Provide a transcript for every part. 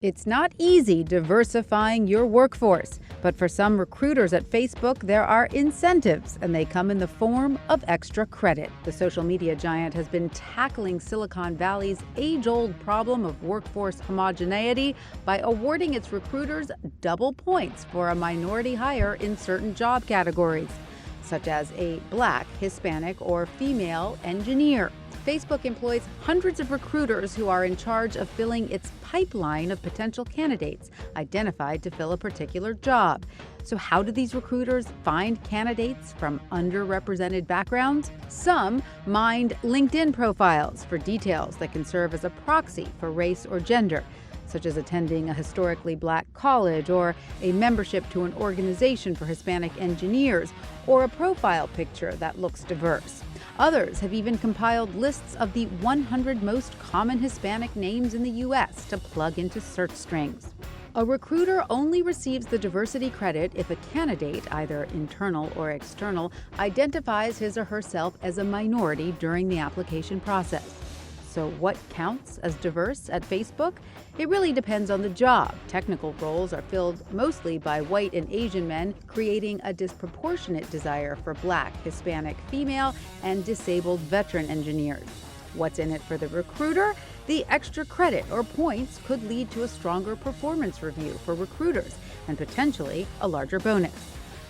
It's not easy diversifying your workforce, but for some recruiters at Facebook, there are incentives, and they come in the form of extra credit. The social media giant has been tackling Silicon Valley's age-old problem of workforce homogeneity by awarding its recruiters double points for a minority hire in certain job categories, such as a Black, Hispanic, or female engineer. Facebook employs hundreds of recruiters who are in charge of filling its pipeline of potential candidates identified to fill a particular job. So how do these recruiters find candidates from underrepresented backgrounds? Some mine LinkedIn profiles for details that can serve as a proxy for race or gender, such as attending a historically Black college or a membership to an organization for Hispanic engineers or a profile picture that looks diverse. Others have even compiled lists of the 100 most common Hispanic names in the U.S. to plug into search strings. A recruiter only receives the diversity credit if a candidate, either internal or external, identifies his or herself as a minority during the application process. So what counts as diverse at Facebook? It really depends on the job. Technical roles are filled mostly by white and Asian men, creating a disproportionate desire for Black, Hispanic, female, and disabled veteran engineers. What's in it for the recruiter? The extra credit or points could lead to a stronger performance review for recruiters and potentially a larger bonus.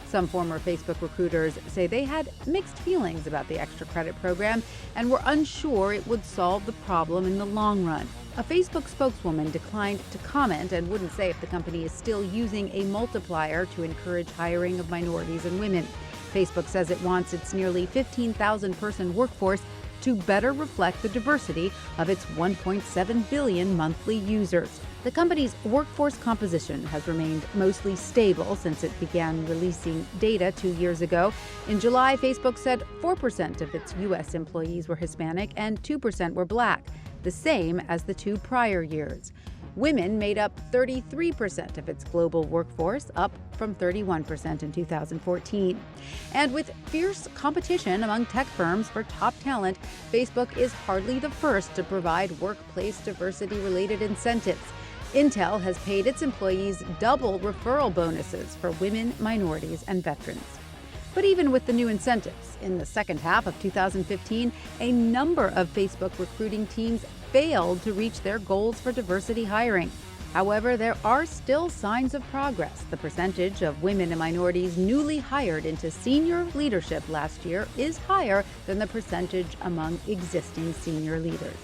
Some former Facebook recruiters say they had mixed feelings about the extra credit program and were unsure it would solve the problem in the long run. A Facebook spokeswoman declined to comment and wouldn't say if the company is still using a multiplier to encourage hiring of minorities and women. Facebook says it wants its nearly 15,000-person workforce to better reflect the diversity of its 1.7 billion monthly users. The company's workforce composition has remained mostly stable since it began releasing data 2 years ago. In July, Facebook said 4% of its U.S. employees were Hispanic and 2% were Black, the same as the 2 prior years. Women made up 33% of its global workforce, up from 31% in 2014. And with fierce competition among tech firms for top talent, Facebook is hardly the first to provide workplace diversity-related incentives. Intel has paid its employees double referral bonuses for women, minorities, and veterans. But even with the new incentives, in the second half of 2015, a number of Facebook recruiting teams failed to reach their goals for diversity hiring. However, there are still signs of progress. The percentage of women and minorities newly hired into senior leadership last year is higher than the percentage among existing senior leaders.